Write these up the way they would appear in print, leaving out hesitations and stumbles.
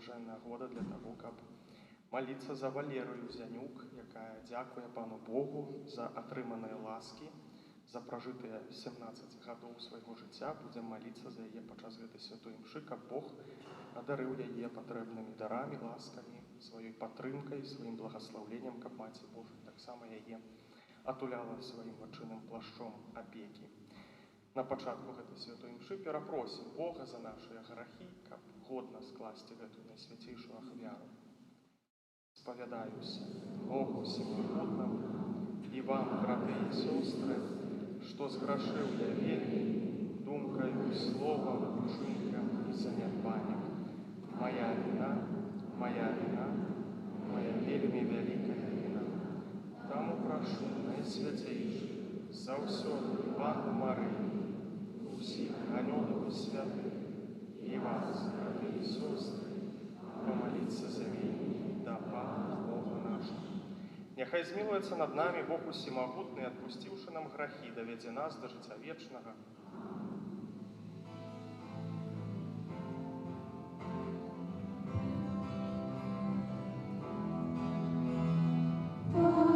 хорошая нагода для таго, каб маліцца за Валерыю Зянюк, якая дзякуе Пану Богу за атрыманыя ласкі, за пражытыя 17 гадоў свайго жыцця. Будзем маліцца за яе падчас гэтай святой імшы, каб Бог адарыў яе патрэбнымі дарамі, ласкамі, сваёй падтрымкай, сваім благаслаўленнем, каб Маці Божа таксама яе атуляла сваім вачыным плашчом апекі. На пачатку гэтай святой імшы перапросім Бога за нашыя грахі, каб годна скласці гэтую найсвяцейшую ахвяру. Спавядаюся Богу всемагутнаму і вам, браты і сёстры, што зграшыў я вельмі думкаю, словам, учынкам і занядбаннем. Моя віна, моя вельмі вялікая віна. Таму прашу найсвяцейшы заўсёды Панну Марыю, усіх анёлаў і святых, і вас, браты і сёстры, помоліться за вельмі да Пана Бога нашого. Няхай змілуецца над намі Бог усемагутны, адпусціўшы нам грахі, давядзе нас да жыцця вечнага. Oh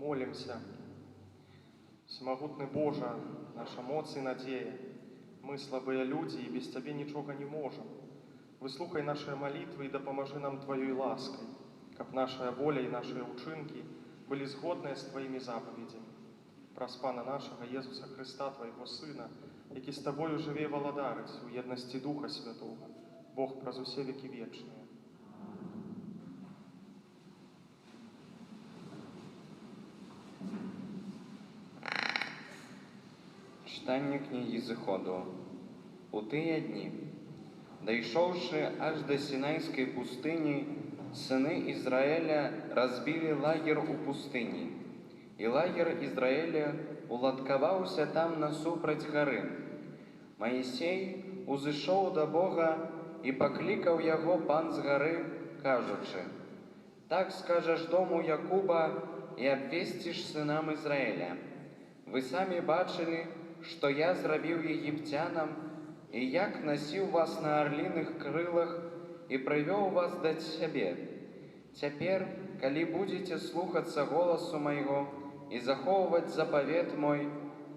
молимся. Всемогутный Боже, наша моц и надея, мы слабые люди и без Тебе ничего не можем. Выслухай наши молитвы и допоможи нам Твоей лаской, как наша воля и наши учинки были згодные с Твоими заповедями. Праз Пана нашего Иисуса Христа, Твоего Сына, який з Тобою живе і володарить у єдності Духа Святого, Бог праз усе веки вечные. Читання книги Зыходу. У тыя дні, дайшоўшы аж да Сінайскай пустыні, сыны Ізраіля разбілі лагер у пустыні, і лагер Ізраіля уладкаваўся там насупраць гары. Маісей узышоў да Бога і паклікаў яго пан з гары, кажучы: «Так скажаш дому Якуба і абвесціш сынам Ізраіля. Вы самі бачылі, што я зрабіў егіпцянам, і як насіў вас на арліных крылах і прывёў вас да сябе. Цяпер, калі будзеце слухацца голасу майго і захоўваць запавет мой,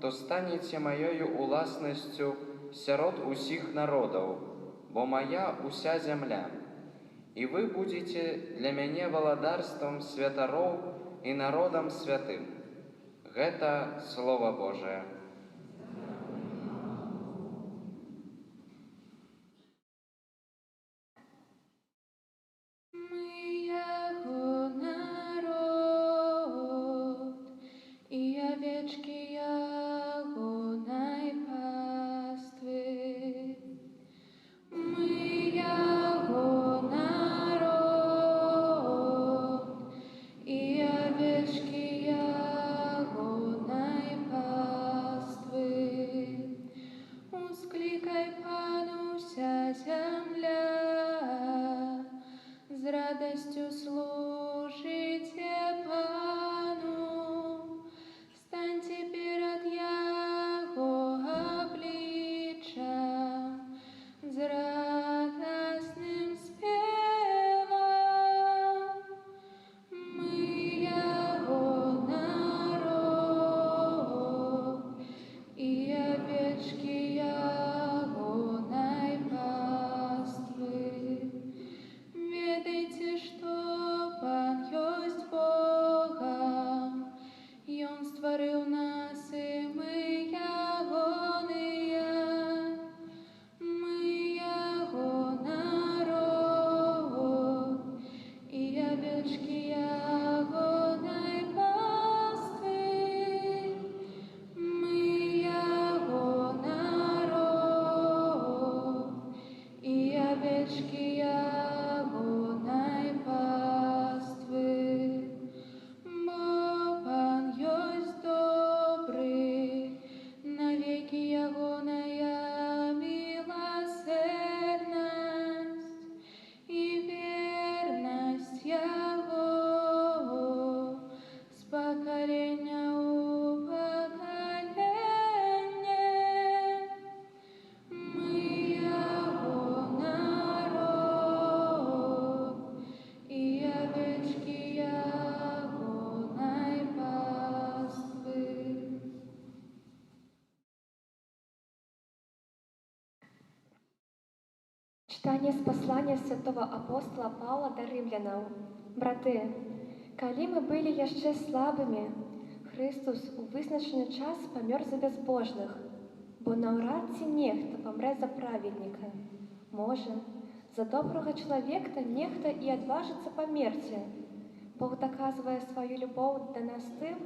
то станеце маёю уласнасцю сярод усіх народаў, бо моя уся зямля. І вы будзеце для мяне валадарствам святароў і народам святым». Гэта Слова Божае. Читание с послания святого апостола Павла до римлянаў. Браты, калі мы былі яшчэ слабымі, Христус у вызначаны час памёр за бязбожных, бо наўрад ці нехта памрэ за праведніка. Можа, за добрага чалавека нехта і адважыцца памерці. Бог даказвае сваю любоў да нас тым,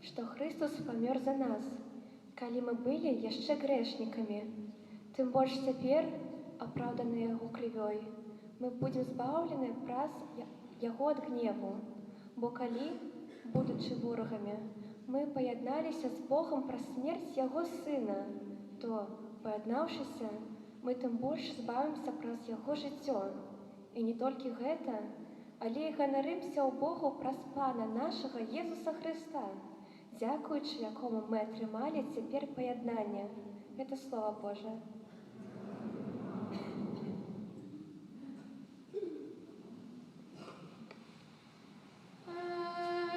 што Христус памёр за нас, калі мы былі яшчэ грэшнікамі. Тым больш цяпер, апраўданыя яго крывёй, мы будзем збаўлены праз яго ад гневу. Бо калі, будучы ворагамі, мы паядналіся з Богам праз смерць яго сына, то, паяднаўшыся, мы тым больш збавімся праз яго жыццё. І не толькі гэта, але і ганарымся ў Богу праз Пана нашага Jesуса Христа, дзякуючы якому мы атрымалі цяпер паяднанне. Гэта Слова Божае.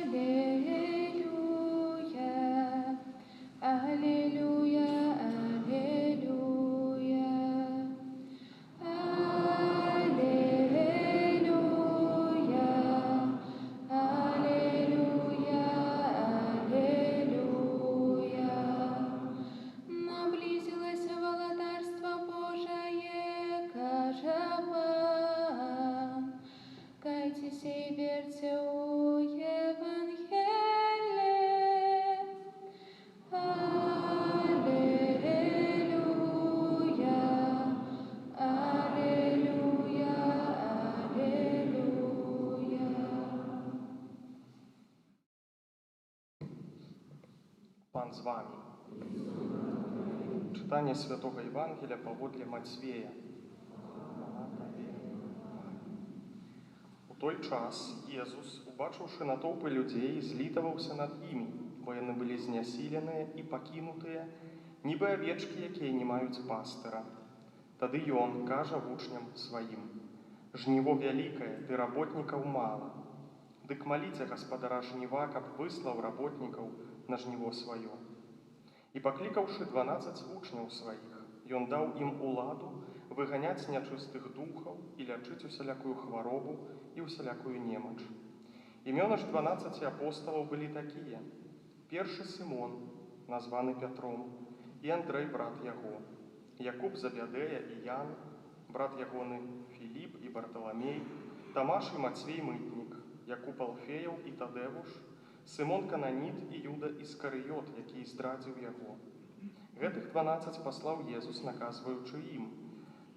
Аллилуйя. всей верьте у Евангелия. Аллилуйя, аллилуйя, аллилуйя. Пан з вами. Читання Святого Євангелія паводле Матвея. У той час Езус, убачыўшы натоўпы людзей, злітаваўся над імі, бо яны былі знясіленыя і пакінутыя, нібы авечкі, якія не маюць пастыра. Тады ён кажа вучням сваім: «Жніво вялікае, ды работнікаў мала. Дык маліце гаспадара жніва, каб выслаў работнікаў на жніво сваё». І паклікаўшы 12 вучняў сваіх, ён даў ім уладу выганяць нячыстых духаў і лячыць усялякую хваробу і усялякую немач. Імёны ж 12 апосталаў былі такія: першы Сымон, названы Пятром, і Андрэй, брат яго, Якуб Забядея і Ян, брат ягоны Філіп і Барталамей, Тамаш і Мацвей мытнік, Якуб Алфеяў і Тадэвуш, Сымон Кананіт і Юда Іскарыёт, які здрадзіў яго. Гэтых 12 паслаў Езус, наказваючы ім: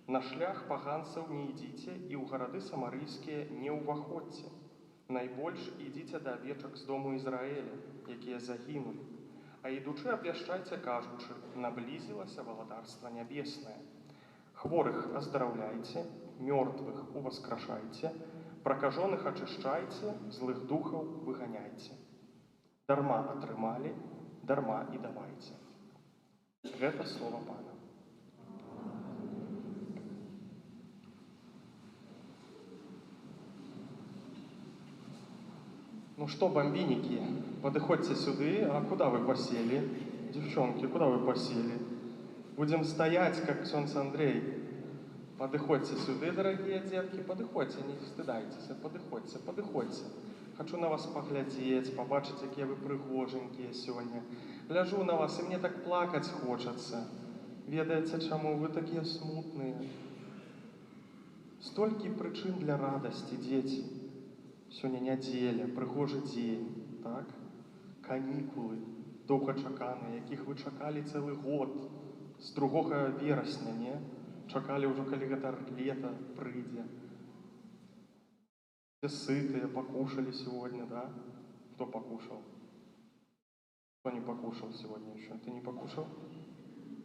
«На шлях паганцаў не ідзіце і ў гарады самарыйскія не ўваходзьце. Найбольш ідзіце да авечак з дому Ізраэля, якія загінулі. А ідучы абвяшчайце, кажучы: наблізілася валадарства нябеснае. Хворых аздараўляйце, мёртвых уваскрашайце, пракажоных ачышчайце, злых духаў выганяйце. Дарма атрымалі, дарма і давайце». Гэта слова Пана. Ну что, бомбиники, подходите сюда. А куда вы посели? Девчонки, куда вы посели? Будем стоять, как ксёндз Андрей. Подходите сюда, дорогие детки, подходите, не стыдайтесь, подходите. Хочу на вас поглядеть, побачить, какие вы прыгоженькие сегодня. Гляжу на вас, и мне так плакать хочется. Ведаете, чему вы такие смутные? Столькі причин для радости, дети. Сегодня неделя, прыгожий день, так? Каникулы, доўгачаканыя, якіх вы чакалі цэлы год, з 2 верасня, не? Чакалі ўжо, калі гэта лето прыйдзе. Все сытые, покушали сегодня, да? Кто покушал? Кто не покушал сегодня еще? Ты не покушал?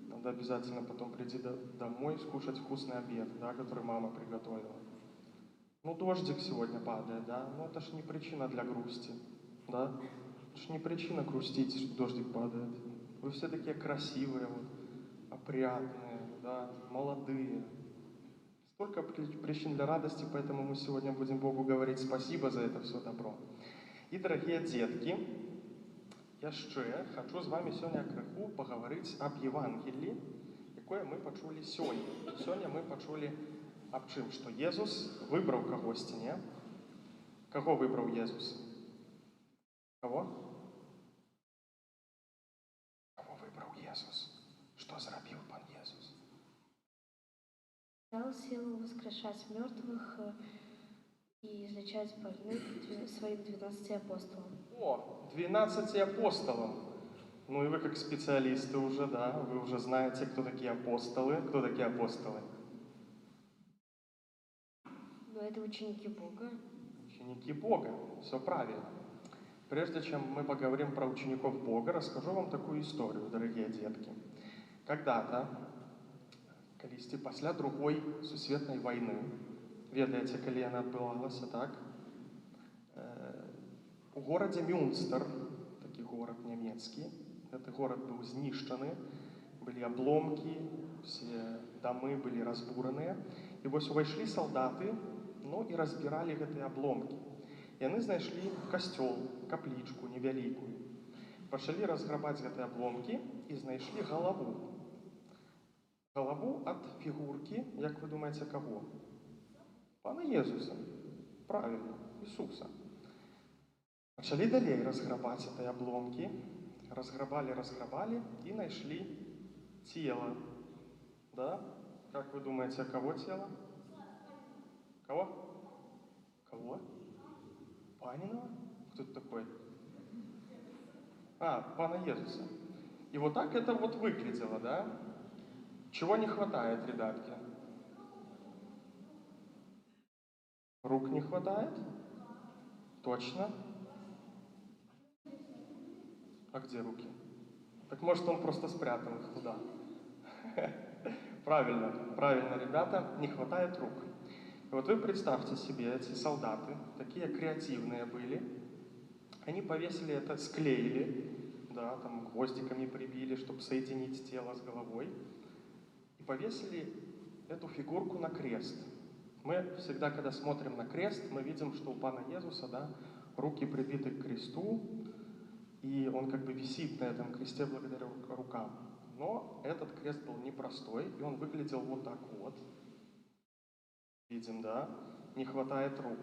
Надо обязательно потом прийти домой, скушать вкусный обед, да, который мама приготовила. Ну, дождик сегодня падает, да? Ну, это ж не причина для грусти, да? Это ж не причина грустить, что дождик падает. Вы все такие красивые, вот, опрятные, да, молодые. Столько причин для радости, поэтому мы сегодня будем Богу говорить спасибо за это все добро. И, дорогие детки, яшчэ хочу с вами сегодня крыху поговорить об Евангелии, якое мы почули сегодня. Сегодня мы почули об чым? Что Езус выбрал когось, не? Кого выбрал Езус? Кого? Кого выбрал Езус? Что зрабіў Пан Езус? Дал силу воскрешать мертвых и излечать больных своим 12 апостолам. О, 12 апостолам. Ну и вы как специалисты уже, да, вы уже знаете, кто такие апостолы. Кто такие апостолы? Но это ученики Бога. Ученики Бога. Все правильно. Прежде чем мы поговорим про учеников Бога, расскажу вам такую историю, дорогие детки. Когда-то, калісьці пасля другой сусветнай войны, ведаеце, калі яна адбывалася, так? У горадзе Мюнстер, такі горад нямецкі, гэты горад быў знішчаны, былі абломкі, все дамы былі разбураныя, і вось увайшлі салдаты, ну і разбіралі гэтыя абломкі. Яны знайшлі касцёл, каплічку невялікую. Пачалі разграбаць гэтыя абломкі і знайшлі галаву. Галаву ад фігуркі, як вы думаеце, каго? Пана Езуса. Правильно, Ісуса. Пачалі далей разграбаць гэтыя абломкі. Разграбалі і знайшлі цела. Да? Как вы думаете, кого тело? Кого? Кого? Панинова? Кто это такой? А, Пана Иисуса. И вот так это вот выглядело, да? Чего не хватает, ребятки? Рук не хватает? Точно? А где руки? Так может он просто спрятал их туда? Правильно, правильно, ребята, не хватает рук. И вот вы представьте себе, эти солдаты, такие креативные были, они повесили это, склеили, да, там гвоздиками прибили, чтобы соединить тело с головой, и повесили эту фигурку на крест. Мы всегда, когда смотрим на крест, мы видим, что у Пана Иисуса, да, руки прибиты к кресту, и он как бы висит на этом кресте благодаря рукам. Но этот крест был непростой, и он выглядел вот так вот. Видим, да? Не хватает рук.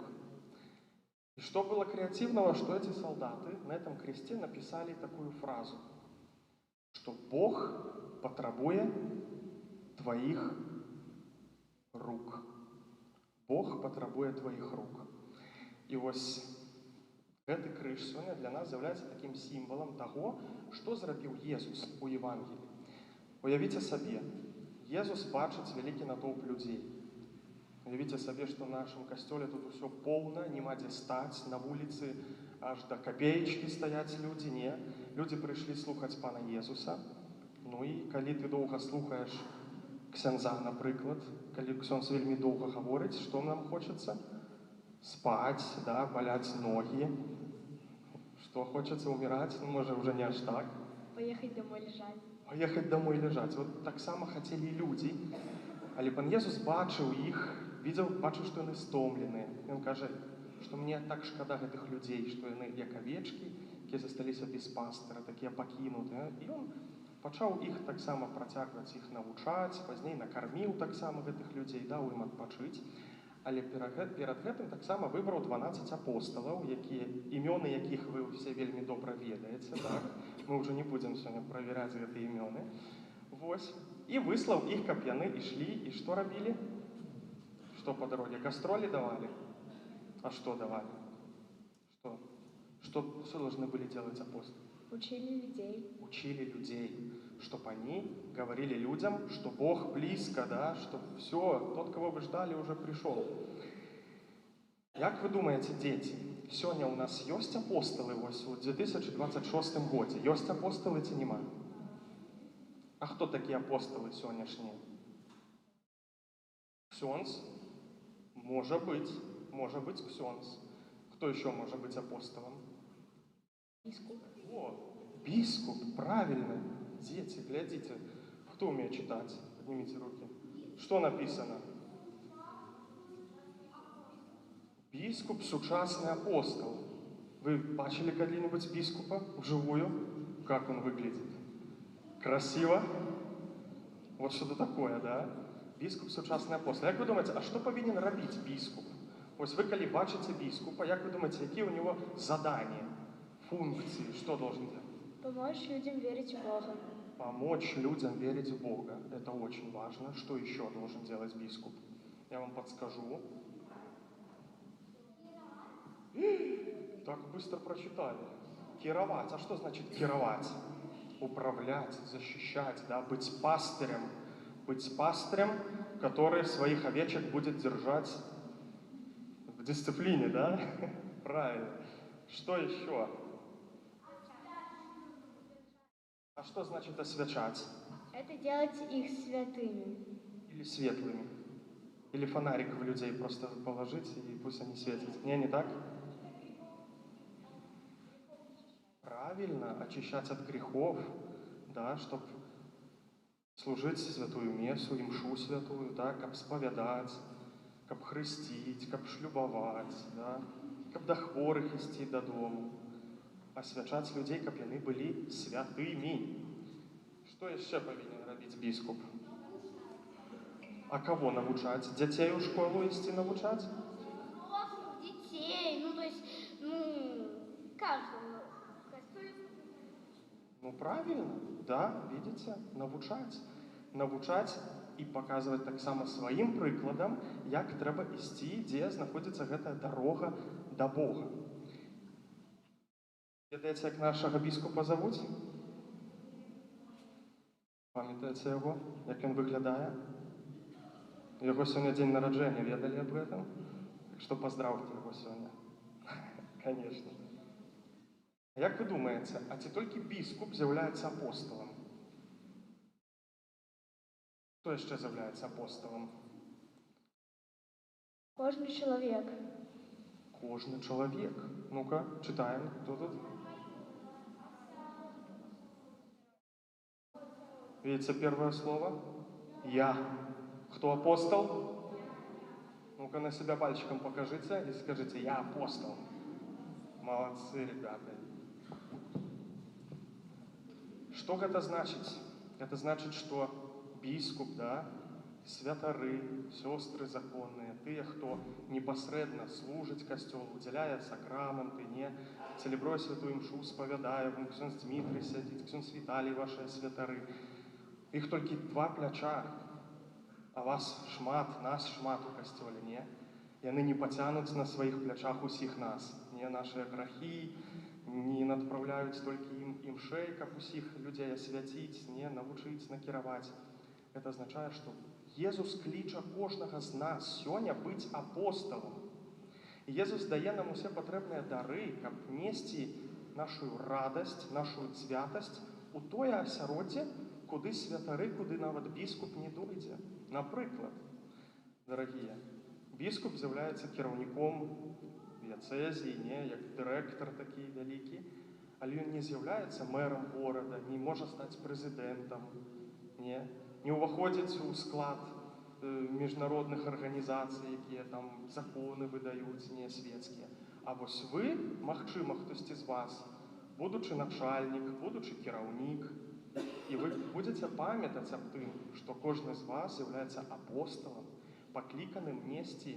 И что было креативного, что эти солдаты на этом кресте написали такую фразу, что Бог потребует твоих рук. Бог потребует твоих рук. І ось гэты крыж сёння для нас з'яўляецца таким сімвалам таго, што зрабіў Езус у Евангеліі. Уявіце сабе, Езус бачыць вялікі натоўп людзей. Уявіце сабе, што в нашым касцёле тут усё поўна, нема дзе стаць, на вуліцы аж да капеечкі стаяць людзі, не. Людзі прыйшлі слухаць Пана Езуса. Ну і калі ты доўга слухаеш ксяндза, напрыклад, калі ксёндз вельмі доўга гаворыць, што нам хочацца? Спаць, да, баляць ногі. Што хочацца ўміраць? Ну, можа, уже не аж так. Поехать домой лежать. Поехать домой лежаць. Вот так само хацелі і людзі. Але Пан Езус бачыў іх, бачыў, што яны стомленыя. Ён кажа, што мне так шкада гэтых людзей, што яны як авечкі, якія засталіся без пастыра, такія пакінутыя. І ён пачаў іх таксама працягваць, іх навучаць, пазней накарміў таксама гэтых людзей, даў ім адпачыць. Але перад гэтым таксама выбраў 12 апосталаў, імёны якіх вы ўсе вельмі добра ведаеце. Так? Мы ўжо не будзем сёння правяраць гэтыя імёны. Вось. І выслаў іх, каб яны ішлі, і што рабілі? Што па дароге? Гастролі давалі? А што давалі? Что должны были делать апостолы? Учили людей. Учили людей, чтобы они говорили людям, что Бог близко, да, что все, тот, кого вы ждали, уже пришел. Як вы думаете, дети, сегодня у нас есть апостолы в 2026 году? Есть апостолы ці нема? А кто такие апостолы сегодняшние? Ксёндз? Может быть ксёндз. Кто еще может быть апостолом? Бискуп. О, бискуп, правильно. Дети, глядите. Кто умеет читать? Поднимите руки. Что написано? Бискуп, сучасный апостол. Вы бачили когда-нибудь бискупа вживую? Как он выглядит? Красиво? Вот что-то такое, да? Бискуп, сучасный апостол. Як вы думаете, а что повинен робить бискуп? Ось вы, коли бачите бискупа, як вы думаете, какие у него задания, функции, что должен делать? Помочь людям верить в Бога. Помочь людям верить в Бога. Это очень важно. Что еще должен делать бискуп? Я вам подскажу. Так быстро прочитали. Кировать. А что значит кировать? Управлять, защищать, да, быть пастырем. Быть пастырем, который своих овечек будет держать в дисциплине, да? Правильно. Что еще? А что значит освячать? Это делать их святыми. Или светлыми. Или фонарик в людей просто положить, и пусть они светят. Не так? Правильно, очищать от грехов, да, чтобы служить святую мессу, имшу святую, да, каб сповядать, каб хрестить, каб шлюбовать, да, каб до хворых ісці додому, освячать людей, каб яны были святыми. Что еще повинен робить бискуп? А кого навучать? Детей у школу идти навучать? Детей, то есть, каждого. Правильно, да, видите, навучать. Навучать и показывать так само своим прикладом, як трэба ісці, дзе знаходзіцца гэтая дорога до Бога. Ведаеце, як нашага біскупа завуць? Памятаеце яго, як ён выглядае? У яго сёння дзень нараджэння, ведалі аб гэтым? Так што паздравьте яго сёння. Конечно. Як вы думаеце, а ці толькі біскуп з'яўляецца апосталам? Хто яшчэ з'яўляецца апосталам? Кожны чалавек. Кожны чалавек. Ну-ка, читаем. Кто тут? Видите первое слово? Я. Кто апостол? Ну-ка на себя пальчиком покажите и скажите: я апостол. Молодцы, ребята. Что это значит? Это значит, что біскуп, да, святары, сестры законные, тыя, хто непасрэдна служыць касцёлу, удзяляе сакраманты, не цэлебруе святую імшу, спавядае, вон ксёндз Дмітрый сядзіць, ксёндз Віталій, вашыя святары. Іх толькі 2 пляча, а вас шмат, нас шмат у касцёле, не? Яны не пацянуць на сваіх плячах усіх нас, не нашыя грахі, не надпраўляюць толькі імшэй, каб усіх людзей асвяціць, не навучыць, накіраваць. Это означае, што Езус кліча кожнага з нас сёння быць апосталам. І Езус дае нам усе патрэбныя дары, каб несці нашу радасць, нашу святасць у тое асяроддзе, куды святары, куды нават біскуп не дойдзе. Напрыклад, дарагія, біскуп з'яўляецца кіраўніком дыяцэзіі, не, як дырэктар такі вялікі, але ён не з'яўляецца мэрам горада, не можа стаць прэзідэнтам, не ўваходзіць у склад міжнародных арганізацый, якія там законы выдаюць, не свецкія. А вось вы, магчыма, хтосьці з вас, будучы начальнік, будучы кіраўнік, і вы будзеце памятаць аб тым, што кожны з вас з'яўляецца апосталам, пакліканым несці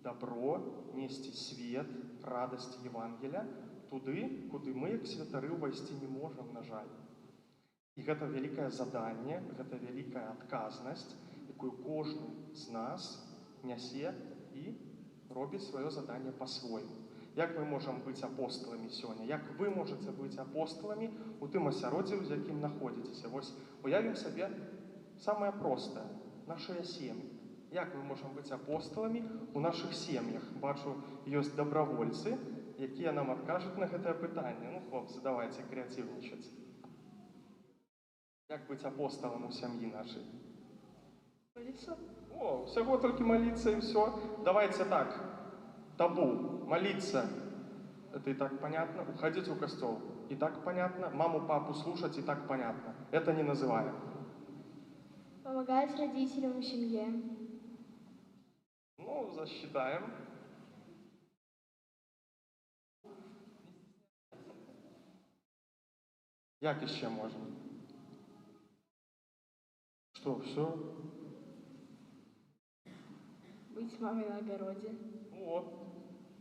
дабро, несці свет, радасць Евангелія туды, куды мы, як святары, увайсці не можам, на жаль. І гэта вялікае заданне, гэта вялікая адказнасць, якую кожны з нас нясе і робіць сваё заданне па-свойму. Як мы можам быць апосталамі сёння? Як вы можаце быць апосталамі у тым асяроддзі, з якім знаходзіцеся? Вось уявім сабе самае простае – нашыя сем'і. Як мы можам быць апосталамі у нашых сем'ях? Бачу, ёсць дабравольцы, якія нам адкажуць на гэтае пытанне. Ну, хлопцы, давайте крэатыўнічаць. Як быць апосталам у сям'і нашай? Моліцца? О, всего толькі молиться и все. Давайте так. Табу. Молиться. Это и так понятно. Уходить в костел. И так понятно. Маму, папу слушать и так понятно. Это не называем. Помогать родителям в семье. Ну, засчитаем. Як еще можно? Что, все? Быть с мамой на огороде. Вот.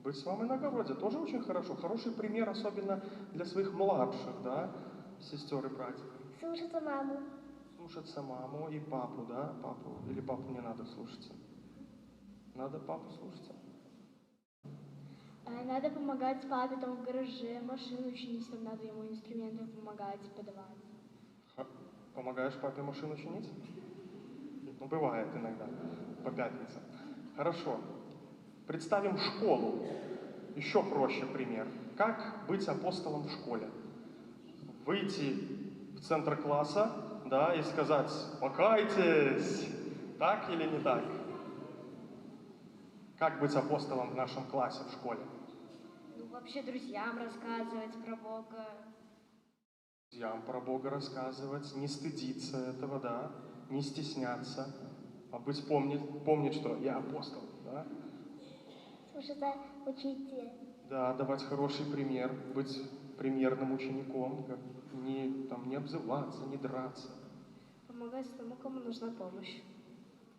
Быть с мамой на огороде тоже очень хорошо. Хороший пример, особенно для своих младших, да, сестер и братьев. Слушаться маму. Слушаться маму и папу, да, папу. Или папу не надо слушаться? Надо папу слушаться. Надо помогать папе там в гараже, машину чинить, там надо ему инструменты помогать, подавать. Помогаешь папе машину чинить? Ну, бывает иногда, по пятницам. Хорошо. Представим школу. Еще проще пример. Как быть апостолом в школе? Выйти в центр класса, да, и сказать: «Покайтесь!» Так или не так? Как быть апостолом в нашем классе, в школе? Ну, вообще друзьям рассказывать про Бога. Друзьям про Бога рассказывать, не стыдиться этого, да, не стесняться, а быть помнить, что я апостол, да? Слушаться учителя. Да, давать хороший пример, быть примерным учеником, не обзываться, не драться. Помогать тому, кому нужна помощь.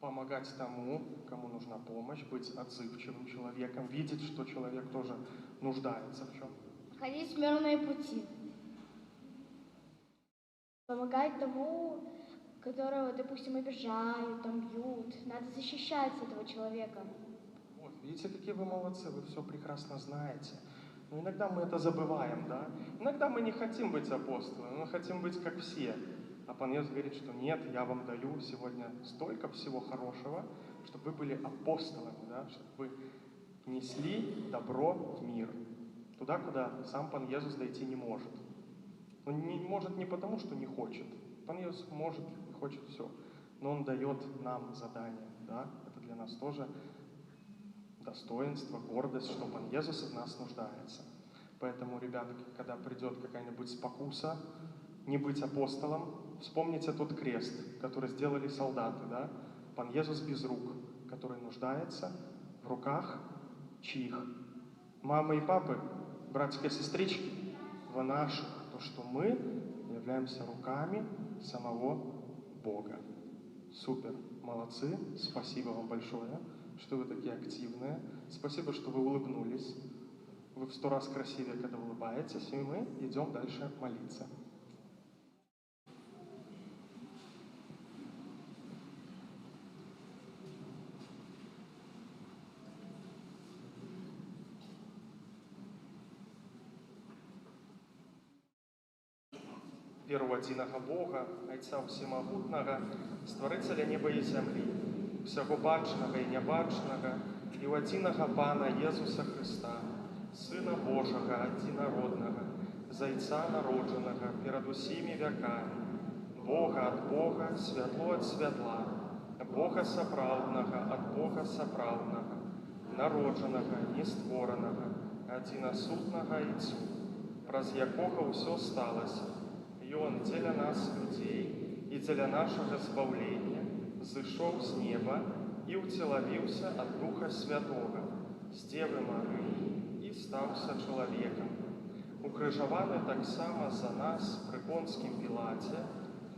Помогать тому, кому нужна помощь, быть отзывчивым человеком, видеть, что человек тоже нуждается в чем. Ходить в мирные пути. Помогать тому, которого, допустим, обижают, там бьют. Надо защищать этого человека. Вот, видите, какие вы молодцы, вы все прекрасно знаете. Но иногда мы это забываем, да? Иногда мы не хотим быть апостолами, мы хотим быть как все. А Пан Иисус говорит, что нет, я вам даю сегодня столько всего хорошего, чтобы вы были апостолами, да? Чтобы вы несли добро в мир. Туда, куда сам Пан Иисус дойти не может. Он не может не потому, что не хочет. Пан Иисус может и хочет все. Но Он дает нам задание, да? Это для нас тоже достоинство, гордость, что Пан Иисус в нас нуждается. Поэтому, ребята, когда придет какая-нибудь спокуса, не быть апостолом, вспомните тот крест, который сделали солдаты, да? Пан Иисус без рук, который нуждается в руках чьих? Мамы и папы, братья и сестрички, в наших, то, что мы являемся руками самого Бога. Супер, молодцы, спасибо вам большое, что вы такие активные. Спасибо, что вы улыбнулись. Вы в 100 раз красивее, когда улыбаетесь, и мы идем дальше молиться. Веру в адзінага Бога, Айца Всемагутнага, Стварыцеля неба і зямлі, усяго бачнага і нябачнага, і ў адзінага Пана Езуса Христа, Сына Божага, адзінароднага, Зайца народжанага перад усімі вякамі, Бога ад Бога, святло ад святла, Бога сапраўднага ад Бога сапраўднага, народжанага, нестворанага, адзінасутнага Айцу, праз якога ўсё сталася. Ён дзеля нас, людзей, і дзеля нашага збаўлення зышоў з неба і ўцелавіўся ад Духа Святога, з Девы Марыі і стаўся чалавекам. Укрыжаваны таксама за нас пры Понскім Пілаце,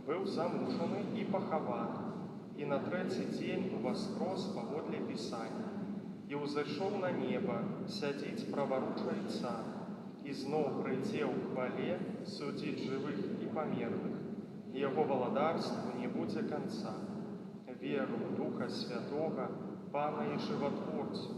быў замучаны і пахаваны, і на 3-й дзень уваскрос паводле Пісання, і ўзышоў на неба сядзіць праваруч Айца, і зноў прыйдзе ў хвале судзіць жывых і памерлых, і яго валадарству не будзе канца. Веру в Духа Святога, Пана і Жыватворцу,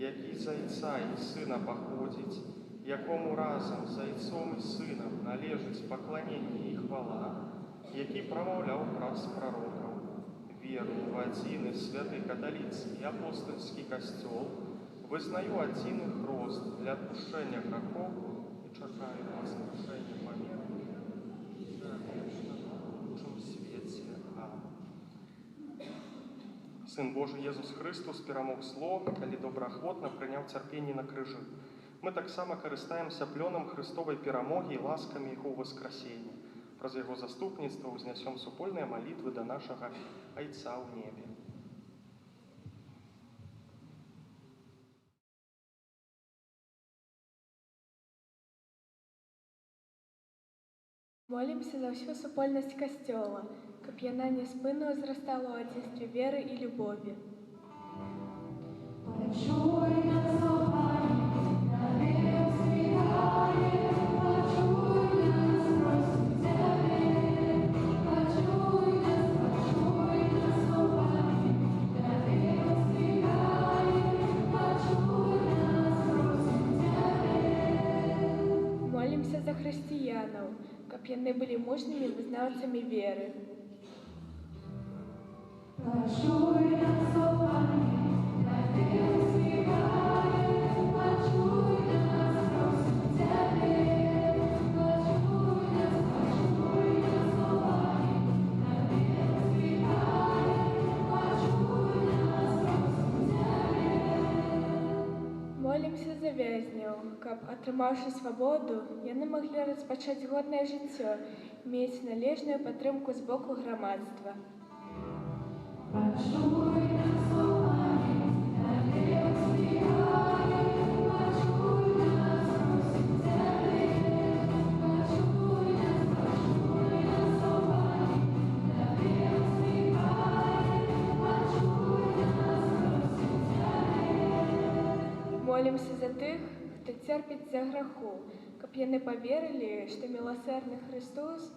які з Айца і Сына паходзіць, якому разам з Айцом і Сынам належыць пакланенне і хвала, які прамаўляў праз прарокаў. Веру в адзіны святы каталіцкі і апостальскі касцёл, вызнаю адзіны хрост для адпушчэння грахоў і чакаю воскрешэння памерлых на вечным свеце. Амén. Сын Божий Езус Христос перамог зло, калі добраахвотна прыняў цярпенне на крыжы. Мы таксама карыстаемся плёнам Христовай перамогі і ласкамі Яго воскресення. Праз Яго заступніцтва ўзнясём супольныя малітвы да нашага Айца ў небе. Молимся за всю супольность Костела, каб яна неспынно узрастала ў адзінстве веры і любові. Молимся за хрысціянаў, каб яны былі мужнымі вызнаўцамі веры. Молимся за вязняў, каб, атрымаўшы свабоду, яны маглі распачаць годнае жыццё, мець належную падтрымку з боку грамадства. Молимся за тых, хто церпіць за граху, каб яны паверылі, што міласэрны Христос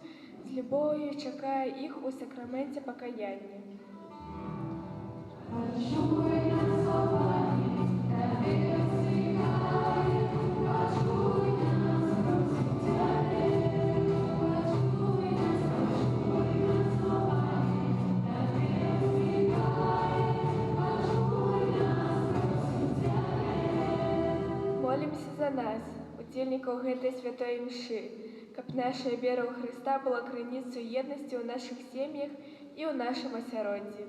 з любоўю чакае іх у сакраменце пакаяння. Молимся Молімся за нас, удзельнікаў гэтай святой імшы, каб наша вера ў Хрыста была крыніцаю єднасці ў нашых сем'ях і ў нашым асяроддзі.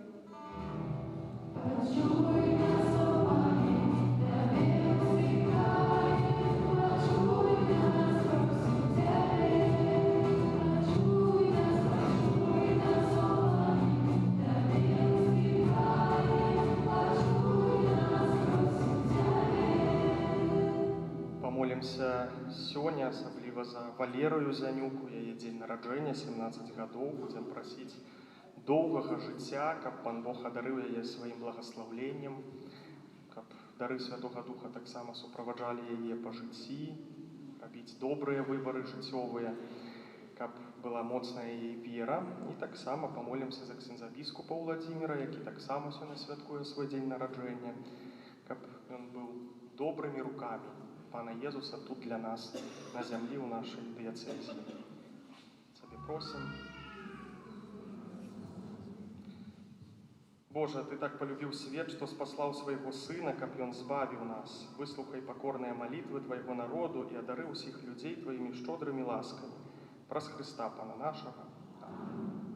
Помолимся сёння, асабліва за Валерыю Зянюку, яе дзень нараджэння, 17 гадоў. Будзем прасіць доўгага жыцця, каб Пан Бог адарыў яе сваім благаслаўленнем, каб дары Святога Духа таксама суправаджалі яе па жыцці, рабіць добрыя выбары жыццёвыя, каб была моцная яе вера. І таксама помолимся за ксяндза біскупа Владзіміра, які таксама сёння святкуе свой дзень нараджэння, каб ён быў добрымі рукамі Пана Езуса тут для нас, на зямлі ў нашай дыяцэзі. Цябе просім. Божа, Ты так полюбіў свет, што спаслаў свайго Сына, каб Ён збавіў нас. Выслухай пакорныя малітвы Твайго народу і адары ўсіх людзей Тваімі шчодрымі ласкамі. Праз Хрыста, Пана нашага. Амінь.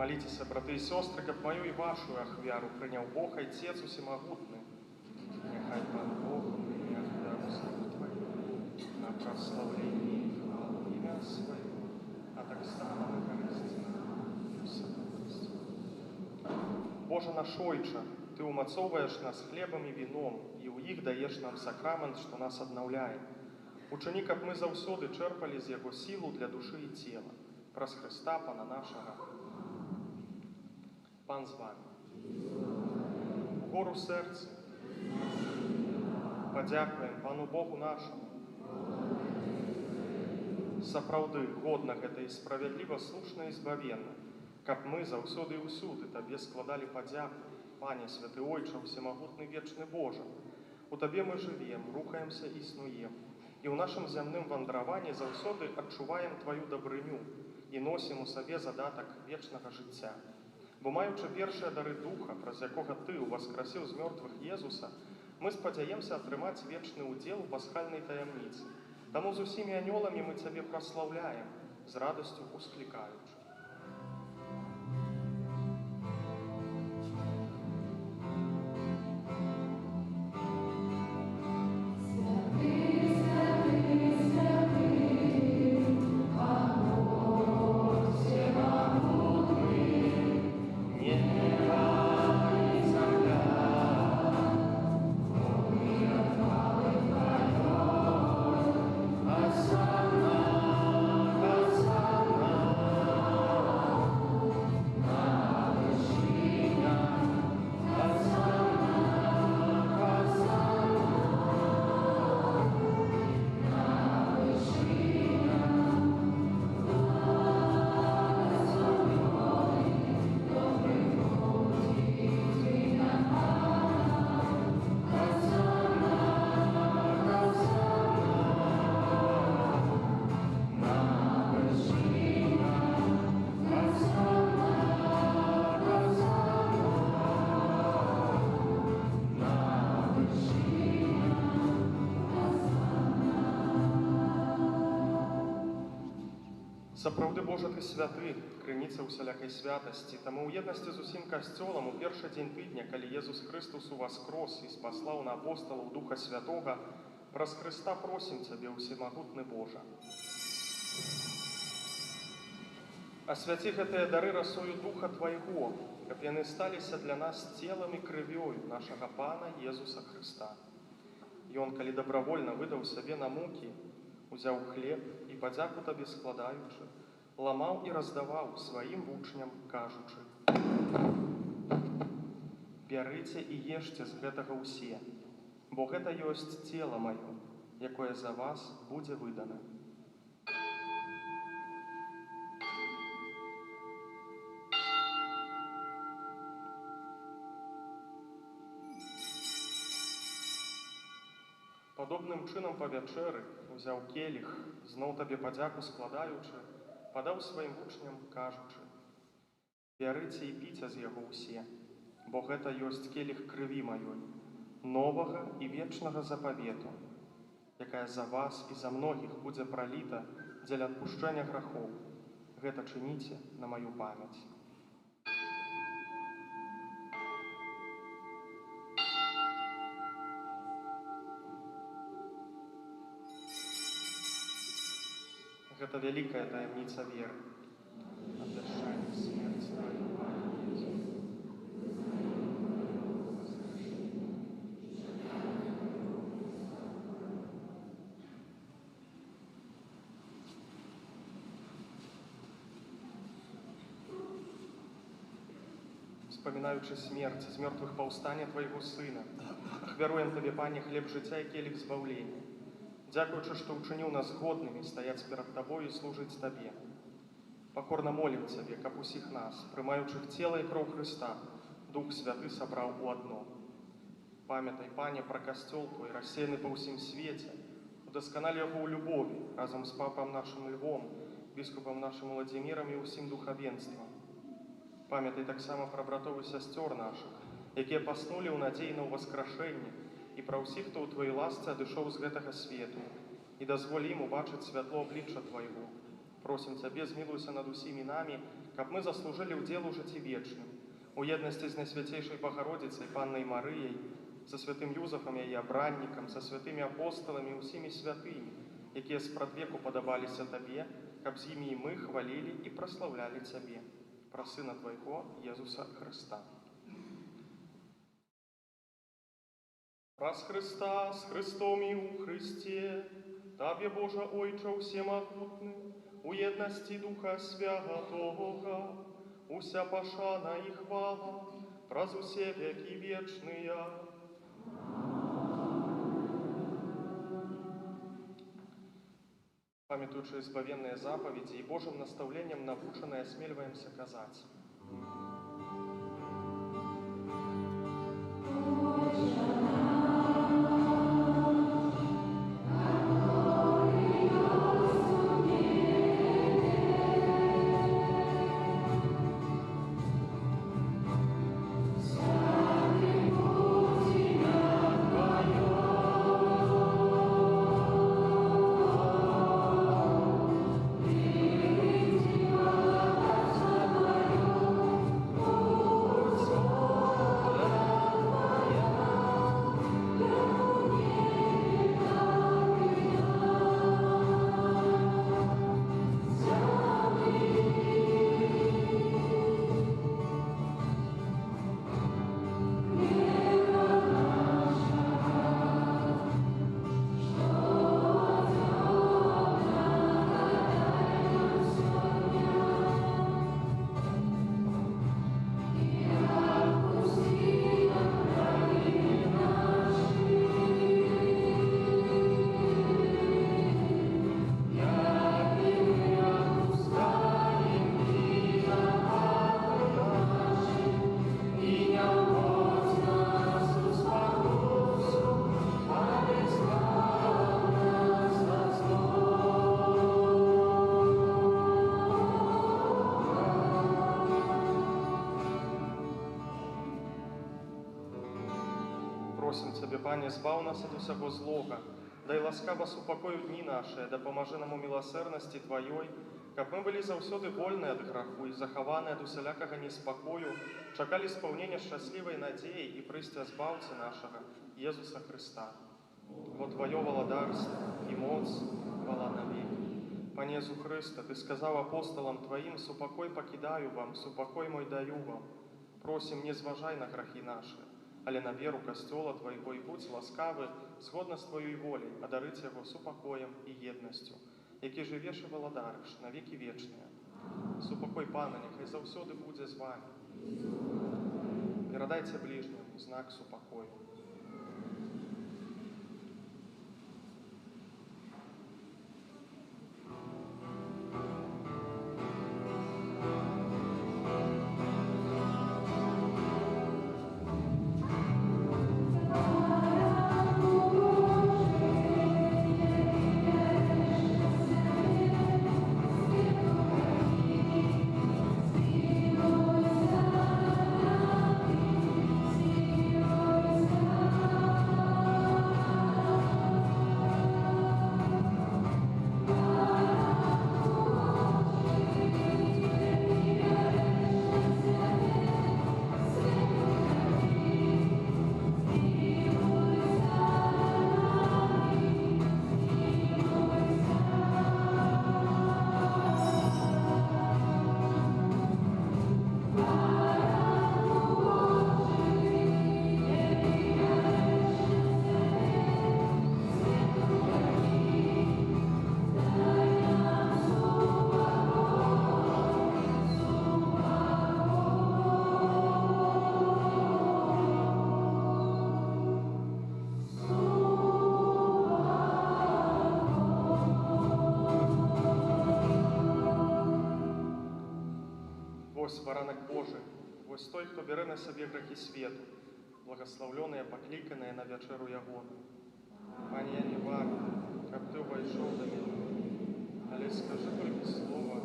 Молитесь, браты и сестры, как мою и вашу ахвяру принял Бог, Отец Всемогутный. Нехай Пан Бог и ахвяру славу Твою на прославление и хвалу имя Свое, а так само на корысть нам всякости. Боже наш Ойче, Ты умацовываешь нас хлебом и вином, и у их даешь нам сакрамент, что нас обновляет. Учини, как мы заўсёды черпали из Его силу для души и тела. Праз Христа, Пана нашего. Пан з вами. Угору серце. Подякуем Пану Богу нашему. Сапраўды, годна гэта і справядліва, слушна і збавенна, каб мы заўсёды і ўсюды Табе складалі падзяку, Пане Святы Ойче, Всемагутны вечны Божа. У Табе мы жывем, рухаемся і існуем, і ў нашым зямным вандраванні заўсёды адчуваем Тваю дабрыню і носім у сабе задатак вечнага жыцця. Бо маючы першыя дары Духа, праз якога Ты уваскрасіў з мёртвых Езуса, мы спадзяемся атрымаць вечны ўдзел у пасхальнай таямніцы. Таму з усімі анёламі мы Цябе праслаўляем, з радасцю усклікаючы. Сапраўды Божа ты святы, крыніца усялякай святасці, таму ў еднасці з усім касцёлам у першы дзень тыдня, калі Езус Христус уваскрос і спаслаў на апосталаў Духа Святога, праз Христа просім Цябе, усемагутны Божа. Асвяці гэтыя дары расою Духа Твайго, каб яны сталіся для нас целам і крывёю нашага Пана Езуса Христа. Ён, калі добравольна выдаў сябе на мукі, узяў хлеб і, падзяку Табе складаючы, ламаў і раздаваў сваім вучням, кажучы: «Бярыце і ешце з гэтага ўсе, бо гэта ёсць цела маё, якое за вас будзе выдана». Падобным чынам па вячэры узяў келіх, зноў Табе падзяку складаючы, падаў сваім вучням, кажучы: «Бярыце і піце з яго ўсе, бо гэта ёсць келіх крыві маёй, новага і вечнага запавету, якая за вас і за многіх будзе праліта дзеля адпушчэння грахоў. Гэта чыніце на маю памяць». Гэта вялікая таямніца веры. Абвяшчаем смерць Тваю, Пане Езу. Вспамінаючы смерць з мёртвых паўстання Твайго Сына, ахвяруем Табе, Пане, хлеб жыцця і келіх збаўлення. Дзякуючы, што ўчыніў нас годнымі стаяць перад Табой і служыць Табе. Пакорна молім Цябе, каб усіх нас, прымаючых цела і кроў Хрыста, Дух Святы сабраў у адно. Памятай, Пане, пра касцёл Твой, рассеяны па ўсім свеце, удасканалі яго ў любові, разам з папам нашым Львом, біскупам нашым Владзімірам і ўсім духавенствам. Памятай таксама пра братоў і сясцёр нашых, якія паснулі ў надзеі на ўваскрашэнне, і пра ўсіх, хто ў Тваёй ласцы адышоў з гэтага свету, і дазволі ім убачыць святло аблічча Твайго. Просім Цябе, змілуйся над усімі намі, каб мы заслужылі ўдзел у жыцці вечным, у еднасці з Найсвяцейшай Багародзіцай, Паннай Марыяй, са святым Юзафам, яе абраннікам, са святымі апосталамі, усімі святымі, якія спрадвеку падабаліся Табе, каб з імі і мы хвалілі і праслаўлялі Цябе. Пра Сына Твайго, Езуса Христа. Праз Христа, з Христом і у Христе, Табе, Божа Ойча всемогутны, у єдності Духа Святого, уся пашана і хвала, праз усе веки вечные. Памятуючи избавенные заповеди и Божьим наставлением, навученные, осмеливаемся казать: просим Тебе, Пане, збав нас от усього злога, дай ласкаво супокою дні наші, да поможи нам у милосердности Твоей, каб мы былі заўсёды вольныя ад граху і захаваныя ад усялякага неспакою, чакалі спаўнення шчаслівай надзеі і прыйсця збаўцы нашага, Езуса Христа. Бо Твое валадарство і моц хвала навеки. Пане Езу Христа, Ты сказаў апостолам Твоим: «Супакой покидаю вам, супакой мой даю вам». Просим, не зважай на грахи наши, але на веру Костёла Твоего, и будь ласкавы, згодна з Твоей волей, адарыць яго супакоем і еднасцю, які жывеш і валадарыш на векі вечныя. Супакой Пана няхай заўсёды будзе з вами. Перадайце ближняму знак супакою. Вось баранак Божы, вось той, хто бярэ на сабе грахі свету, благаслаўлёныя, пакліканыя на вячэру ягоную. Пане, я не варты, каб Ты ўвайшоў да мяне, але скажы толькі слова,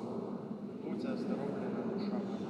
будзе аздароўлена душа моя.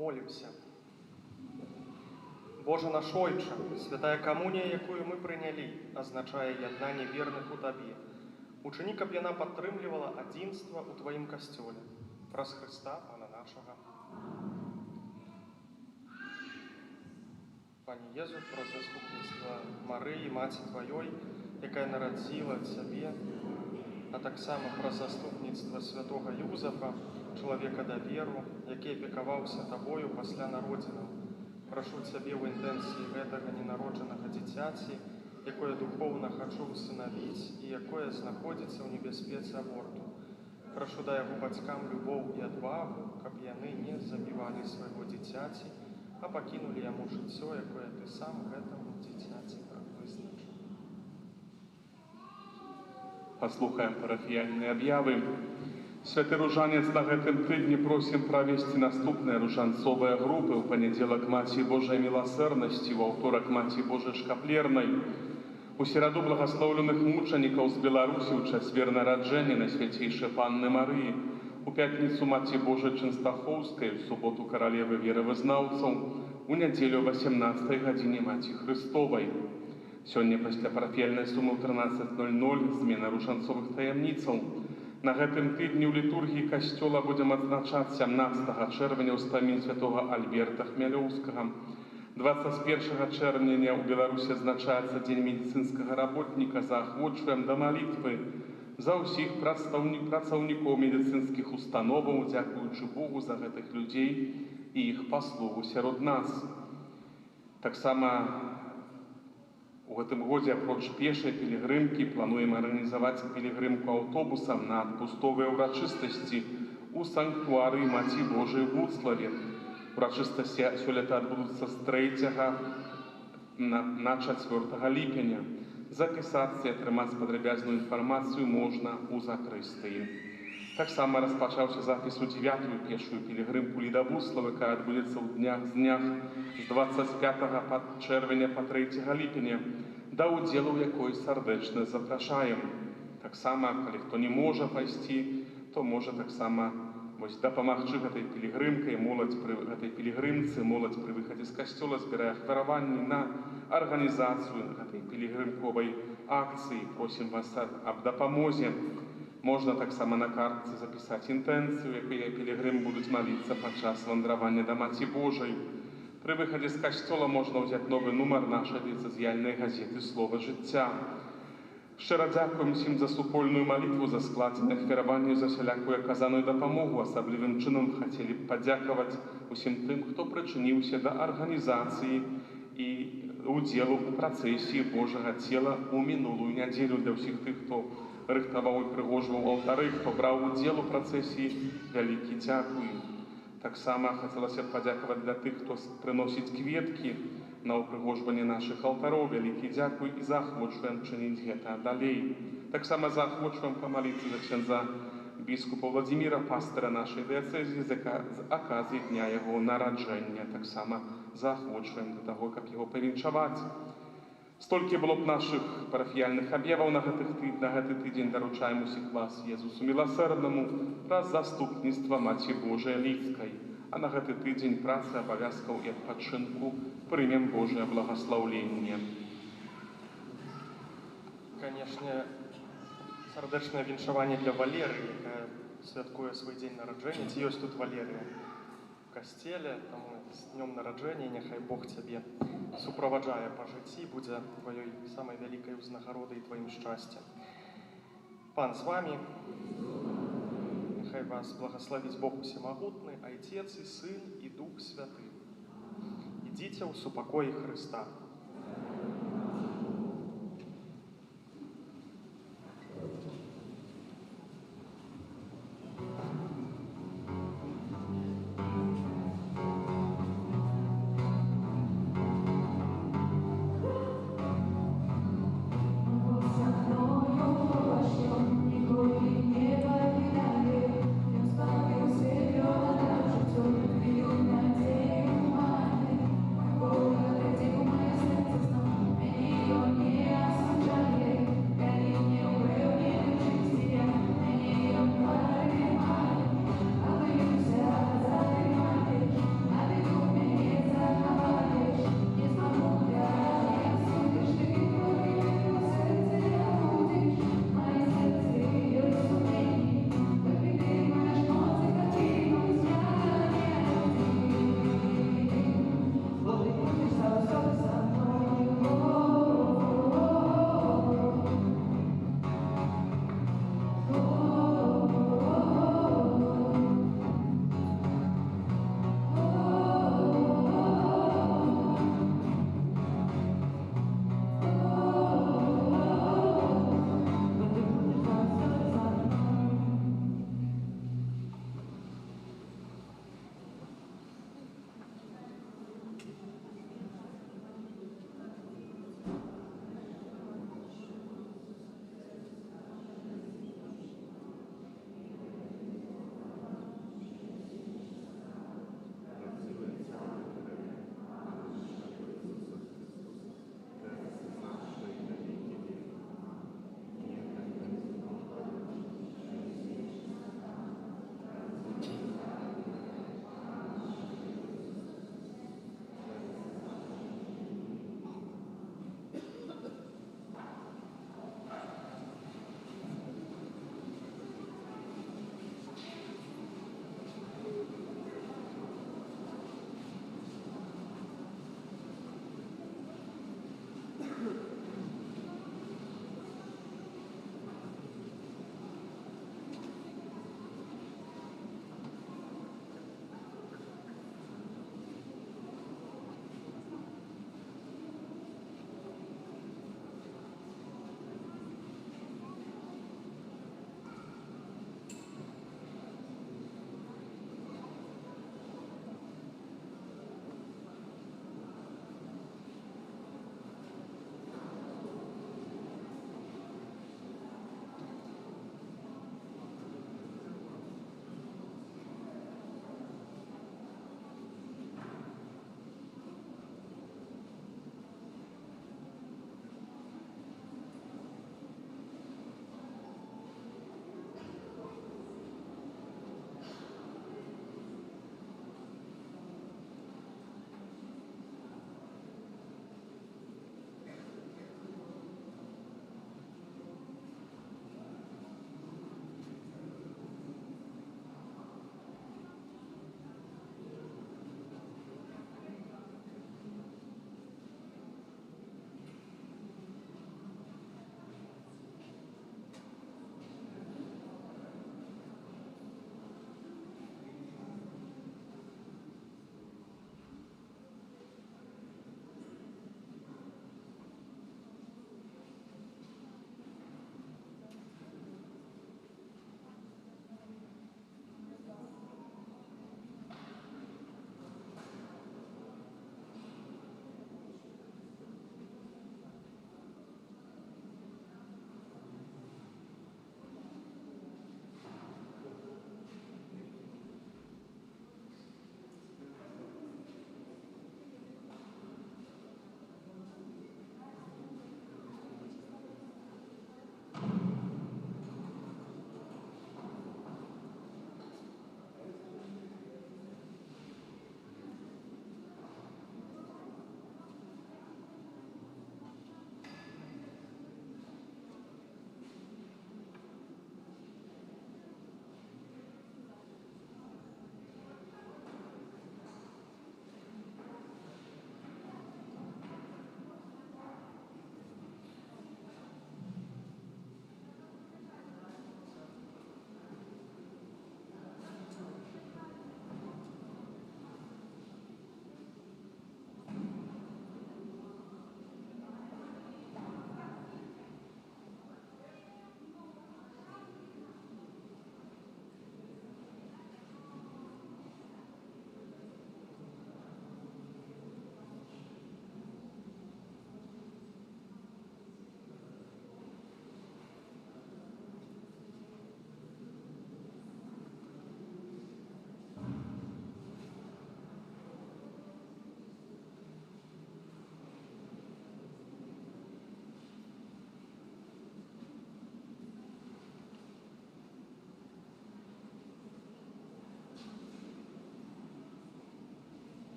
Молимся. Боже наш Ойче, святая камунія, якую мы прынялі, азначае яднанне верных у Табе. Учыні, каб яна падтрымлівала адзінства ў Тваім касцёле. Праз Хрыста, Пана нашага. Пане Езу, праз заступніцтва Марыі, Маці Тваёй, якая нарадзіла Цябе, а таксама праз заступніцтва святога Юзафа, чалавека даверу, які апекаваўся Табою пасля народзінаў. Прашу Цябе ў інтэнцыі гэтага ненароджанага дзіцяці, якое духоўна хачу усынавіць і якое знаходзіцца ў небяспецы аборту. Прашу дай яго бацькам любоў і адвагу, каб яны не забівалі свайго дзіцяці, а пакінулі яму жыццё, якое Ты сам гэтаму дзіцяці вызначыў. Паслухаем парафіяльныя аб'явы. Святы ружанец, на гэтым тыдні просім правесці наступныя ружанцовыя групы ў панядзелак Маці Божай міласэрнасці, у аўторак Маці Божай шкаплернай, у сераду благаслоўленых мучанікаў з Беларусі ў чацвер нараджэння Найсвяцейшай Панны Марыі, у пятніцу Маці Божай Чэнстахоўскай, у суботу каралевы веравызнаўцаў, у нядзелю о 18 гадзіне Маці Хрыстовай. Сёння пасля парафіяльнай сумы ў 13:00 змена ружанцовых таямніцаў. На гэтым тыдні ў літургіі касцёла будзем адзначаць 17 чэрвеня ўспамін святога Альберта Хмялёўскага. 21 чэрвеня ў Беларусі адзначаецца Дзень медыцынскага работніка. Заахвочваем да малітвы за ўсіх працаўнікоў медыцынскіх установаў, дзякуючы Богу за гэтых людзей і іх паслугу сярод нас. Таксама у гэтым годзе апроч пешай пілігрымкі плануем арганізаваць пілігрымку аўтобусам на адпустовыя ўрачыстасці ў санктуарыі Маці Божай у Вуцлаве. Урачыстасці сёлета адбудуцца з 3 на 4 ліпеня. Запісацца і атрымаць падрабязную інфармацыю можна ў закрыстыі. Таксама распачаўся запіс у 9-ю пешую пілігрымку Лідавуслава, якая адбудзецца ў днях з 25 чэрвеня па 3 ліпеня, да ўдзелу ў якой сардэчна запрашаем. Таксама, калі хто не можа пайсці, то можа таксама дапамагчы гэтай пілігрымкай, моладзь пры гэтай пілігрымцы, моладзь пры выхадзе з касцёла збірае ахвяраванні на арганізацыю гэтай пілігрымковай акцыі. Просім вас аб дапамозе. Можна таксама на картцы запісаць інтэнцыю, якія пілігрым будуць маліцца падчас вандравання да Маці Божай. Пры выхадзе з касцёла можна ўзяць новы нумар нашай дыяцэзіяльнай газеты «Слова жыцця». Шчыра дзякуем усім за супольную малітву, за складзенне ахвяраванняў, за сялякую аказаную дапамогу. Асаблівым чынам хацелі б падзякаваць усім тым, хто прычыніўся да арганізацыі і удзелу ў працэсіі Божага цела ў мінулую нядзелю. Для ўсіх тых, хто рыхтаваў і прыгожваў алтары, хто браў удзел у працэсіі, вялікі дзякуй. Таксама хацелася б падзякаваць для тых, хто прыносіць кветкі на ўпрыгожванне нашых алтароў. Вялікі дзякуй і заахвочваем чыніць гэта далей. Таксама заахвочваем памаліцца за ксяндза біскупа Владзіміра, пастыра нашай дыяцэзіі, з аказіі дня яго нараджэння. Таксама заахвочваем да таго, каб яго павінчаваць. Столькі было б нашых парафіяльных аб'яваў на гэты тыдзень. Даручаем усіх вас Езусу міласэрнаму праз заступніцтва Маці Божай Лідскай. А на гэты тыдзень працы, абавязкаў і адпачынку прымем Божае благаслаўленне. Канешне, сардэчнае віншаванне для Валерыі, якая святкуе свой дзень нараджэння. Ці ёсць тут Валерыя в касцеле, таму з днём нараджэння няхай Бог цябе суправаджае па жыцці, будзе тваёй самай вялікай узнагародай і тваім шчасцем. Пан з вамі, няхай вас благаславіць Бог усемагутны, Айцец і Сын і Дух Святы. Ідзіце ў супакоі Хрыста.